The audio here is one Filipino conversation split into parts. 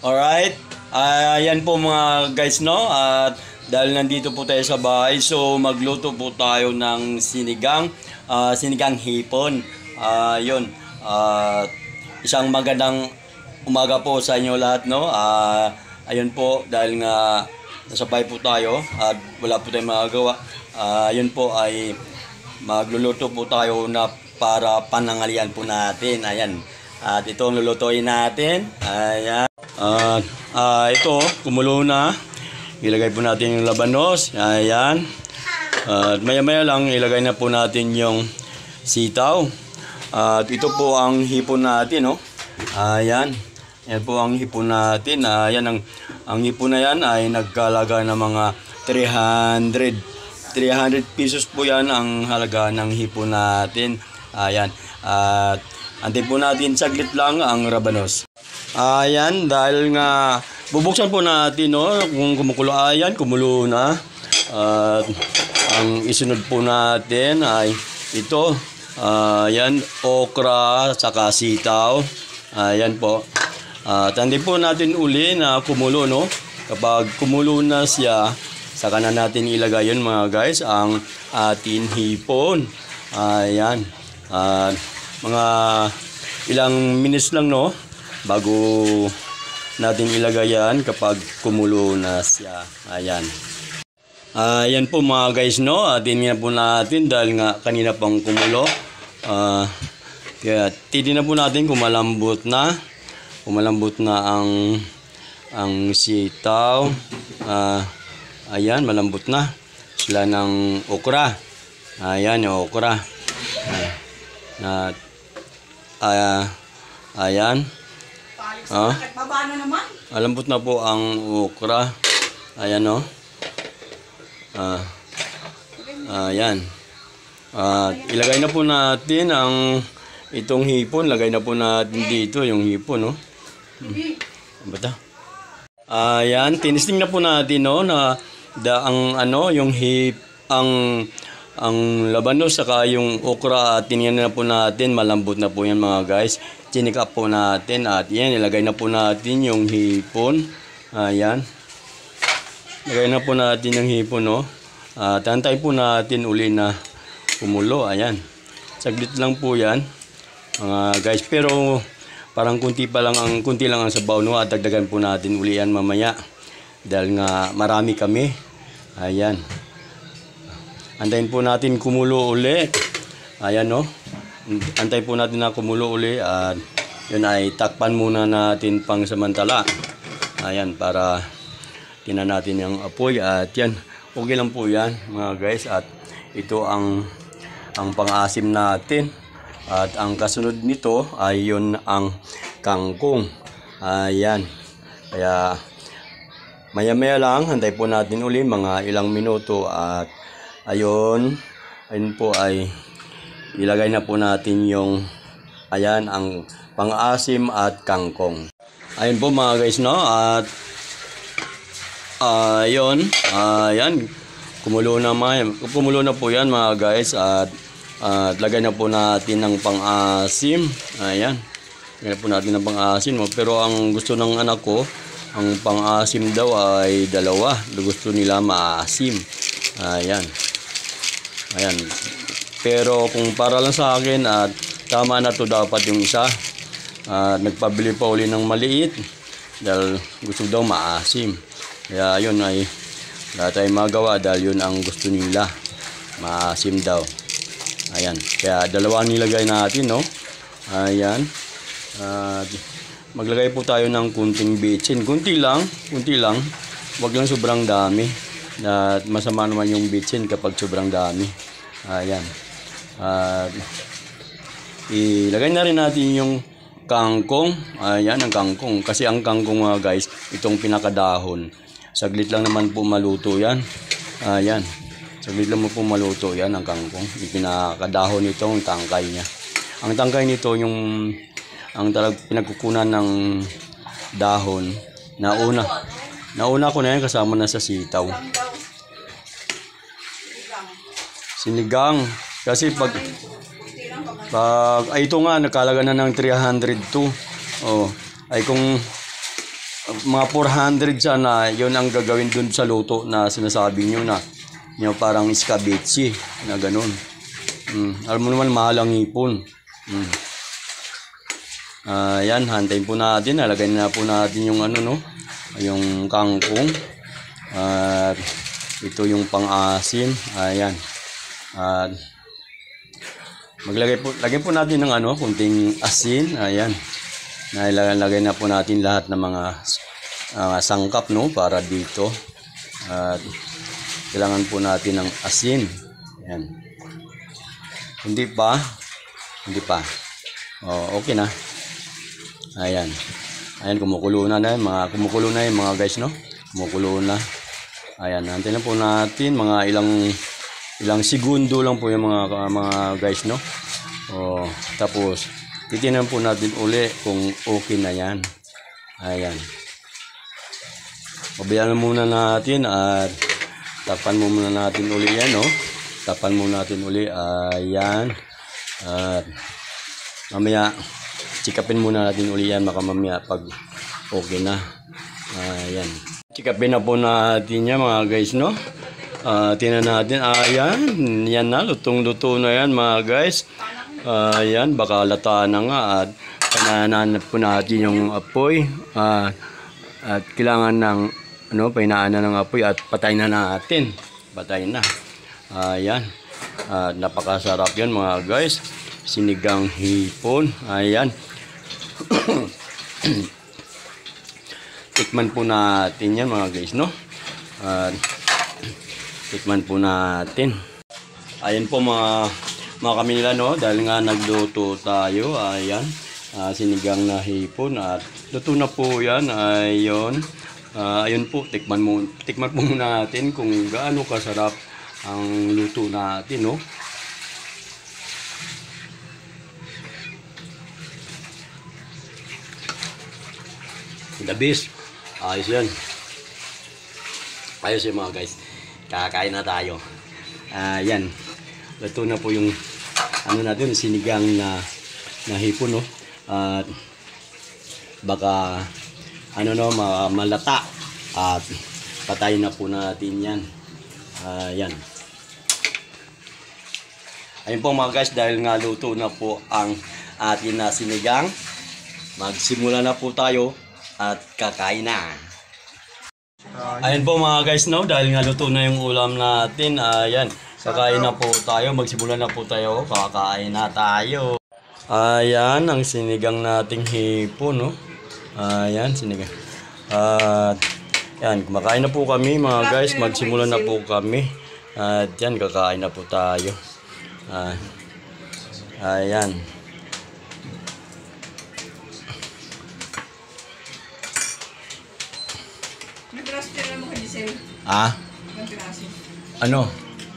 Alright? Ayan po mga guys, no? At dahil nandito po tayo sa bahay, so magluto po tayo ng sinigang hipon. Yun. Isang magandang umaga po sa inyo lahat, no? Ayun po, dahil nga nasa bahay po tayo at wala po tayong magagawa. Ayun po ay magluluto po tayo na para panangalian po natin. Ayan. At ito ang lulutuin natin. Ayan. Ito, kumulo na. Ilagay po natin yung labanos. Ayan. At maya-maya lang, ilagay na po natin yung sitaw. At ito po ang hipon natin, no? Ayan. Yan po ang hipon natin. Ayan, ang hipon na yan ay nagkalaga ng mga 300 pesos po yan ang halaga ng hipon natin. Ayan. At antay po natin saglit lang ang rabanos. Ayan, dahil nga bubuksan po natin, no, kung kumukulo. Ayan, kumulo na. At ang isunod po natin ay ito. Ayan, okra saka sitaw. Ayan po. At hindi po natin uli na kumulo, no. Kapag kumulo na siya, saka na natin ilagay yun mga guys, ang ating hipon. Ayan. Mga ilang minutes lang, no, bago natin ilagay yan kapag kumulo na siya. Ayan. Ayan po mga guys, no. Atin nga po natin dahil nga kanina pang kumulo. Kaya titignan po natin kung malambot na. Kung malambot na ang sitaw. Ayan, malambot na. Sila ng okra. Ayan, yung okra. Ayan. Malambot na po ang okra. Ayan, no. Ayan. Ilagay na po natin itong hipon. Lagay na po natin dito yung hipon, no. Bata. Ayan, tinisting na po natin, no, na ang labanos saka yung okra, at tinignan na po natin, malambot na po yan mga guys. Chinik up po natin at yan, ilagay na po natin yung hipon. Ayan. Ilagay na po natin yung hipon, no. Tantay po natin uli na kumulo. Ayan. Saglit lang po yan mga guys, pero parang kunti lang ang sabaw, no, at dagdagan po natin uli yan mamaya dahil nga marami kami. Ayan. Antayin po natin kumulo uli. Ayan, no. Antayin po natin na kumulo uli at yun ay takpan muna natin pang samantala. Ayan, para tinan natin yung apoy at yan. Okay lang po yan mga guys, at ito ang pang-asim natin. At ang kasunod nito ay yun ang kangkong. Ayan. Kaya maya-maya lang, antay po natin uli mga ilang minuto at ayun po ay ilagay na po natin yung ang pang-asim at kangkong. Ayun po mga guys, no, at ayan, kumulo na po yan mga guys, at lagay na po natin ng pang-asim. Ayan, lagay na po natin ng pang-asim, pero ang gusto ng anak ko, ang pang-asim daw ay dalawa. Gusto nila maasim. Ayan. Ayan. Pero kung para lang sa akin, at tama na to, dapat yung isa. Nagpabili pa uli ng maliit dahil gusto daw maasim. Kaya yun ay wala tayong magawa dahil yun ang gusto nila. Maasim daw. Ayan. Kaya dalawa nilagay natin, no. Ayan. Maglagay po tayo ng kunting bitsin. Kunti lang. Huwag lang sobrang dami. At masama naman yung bitsin kapag sobrang dami. Ayan. Ilagay na rin natin yung kangkong. Ayan, ang kangkong. Kasi ang kangkong mga guys, itong pinakadahon. Saglit lang naman po maluto yan. Ayan. Saglit lang po maluto yan ang kangkong. Yung pinakadahon nito, ang tangkay niya. Ang tangkay nito, yung pinagkukunan ng dahon. Nauna ko na yan, kasama na sa sitaw. Sinigang. Kasi pag ito nga nakalaga na ng 302. Ay kung mga 400 sana, yun ang gagawin dun sa luto na sinasabi nyo na yung parang escabeche na ganun. Alam mo naman, mahal ang hipon. Yan, hantayin po natin. Nalagay na po natin yung ano, no? Yung kangkong. At ito yung pang-asim. Ayan. At lagyan po natin ng ano, kunting asin. Ayan. Nailagay na po natin lahat ng mga sangkap, no, para dito. At kailangan po natin ng asin. Ayan. Hindi pa. Oh, okay na. Ayan. Ayan, kumukulo na yung mga guys, no? Kumukulo na. Ayan, natin lang po natin mga ilang segundo lang po yung mga guys, no? Oh, tapos titingnan po natin uli kung okay na yan. Ayan. Pabayaan muna natin at tapan muna natin uli yan, no? Tapan muna natin uli. Ayan. At mamaya chikapin muna natin uli yan, baka mamaya pag okay na. Ayan. Chikapin na po natin yan, mga guys, no? Tingnan natin. Ayan. Yan na. Lutong-luto na yan, mga guys. Ayan. Baka lata na nga. At panananap po natin yung apoy. At kailangan ng pahinaan na ng apoy at patay na natin. Patay na. Ayan. Napakasarap yan, mga guys. Sinigang hipon. Ayan. Tikman po natin yan, mga guys, no? Tikman po natin. Ayan po, mga Kamila, no? Dahil nga nagluto tayo. Ayan. Sinigang na hipon. At luto na po yan. Ayun. Ayun po, tikman po natin kung gaano kasarap ang luto natin, no? The best. Ayos yan. Ayos yan, mga guys. Kakain na tayo. Yan. Luto na po yung natin, sinigang na hipon, no? At baka malata. At patayin na po natin yan. Yan. Ayun po, mga guys, dahil nga luto na po ang atin na sinigang, magsimula na po tayo at kakain na. Ayun po, mga guys, no, dahil nga luto na yung ulam natin. Ayan, kakain na po tayo, magsimula na po tayo, kakain na tayo. Ayan, ang sinigang nating hipon, no. Ayan, sinigang. At yan, kumakain na po kami, mga guys, magsimula na po kami. At yan, kakain na po tayo. Ayan.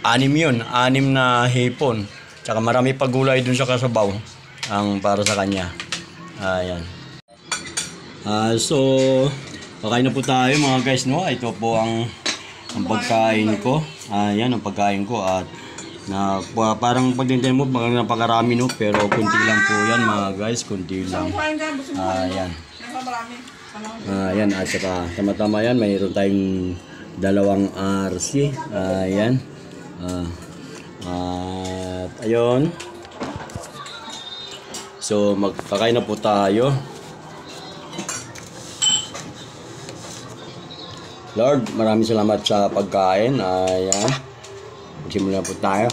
Anim yun. 6 na hipon. Tsaka marami pagulay dun sa kasabaw ang para sa kanya. Ayan. So, kakain na po tayo, mga guys, no? Ito po ang pagkain ko. Ayan, ang pagkain ko. At parang pagdintay mo, napakarami, no? Pero kunti lang po yan, mga guys. Kunti lang. Ayan. Ayan, at saka tama-tama yan, mayroon tayong 2 RC. Ayan. At ayun. So, magkakain na po tayo. Lord, maraming salamat sa pagkain. Ayan. Magsimula po tayo.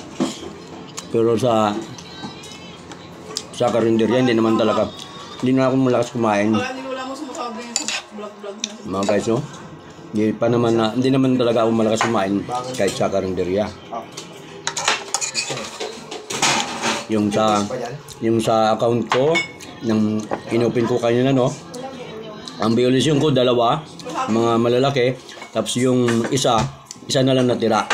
Pero sa karinderya, hindi na ako malakas kumain. Mga guys, no? Hindi naman talaga ako malakas kumain kahit sa karinderya. Yung sa account ko, nang inopen ko kanina, no? Ang violasyon ko, 2, mga malalaki. Tapos yung isa na lang natira.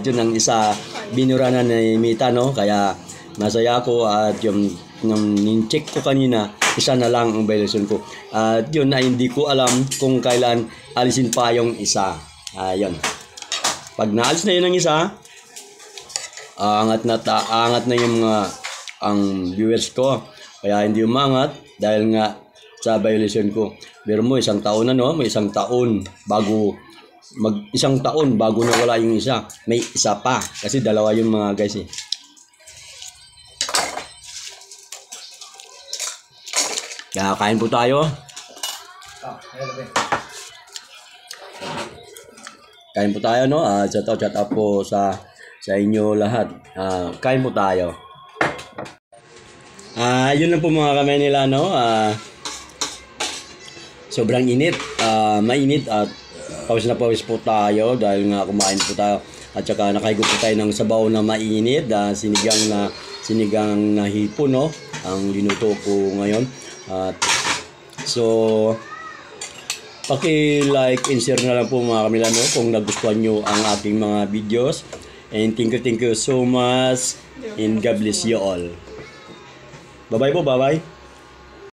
Yun ang isa, binura na ni Mita, no? Kaya masaya ako at yung nin-check ko kanina, isa na lang ang violasyon ko. At yun na hindi ko alam kung kailan alisin pa yung isa. Yun. Pag naalis na yun ang isa, angat na yung ang viewers ko. Kaya hindi umangat dahil nga sa violation ko. Pero mo isang taon na no, may isang taon bago isang taon bago nawala yung isa. May isa pa kasi dalawa yung mga guys eh. Kaya kain po tayo. Kain po tayo no. Shout out po sa inyo lahat. Kain po tayo. Yun lang po mga kamay nila no. Sobrang init. Mainit at pawis na pawis po tayo dahil nga kumain po tayo. At saka nakahigo po tayo ng sabaw na mainit. Sinigang na hipon no. Ang linuto ko ngayon. So paki-like and share na lang po mga kamila no kung nagustuhan nyo ang ating mga videos. And thank you so much and God bless you all. Bye-bye po, bye-bye.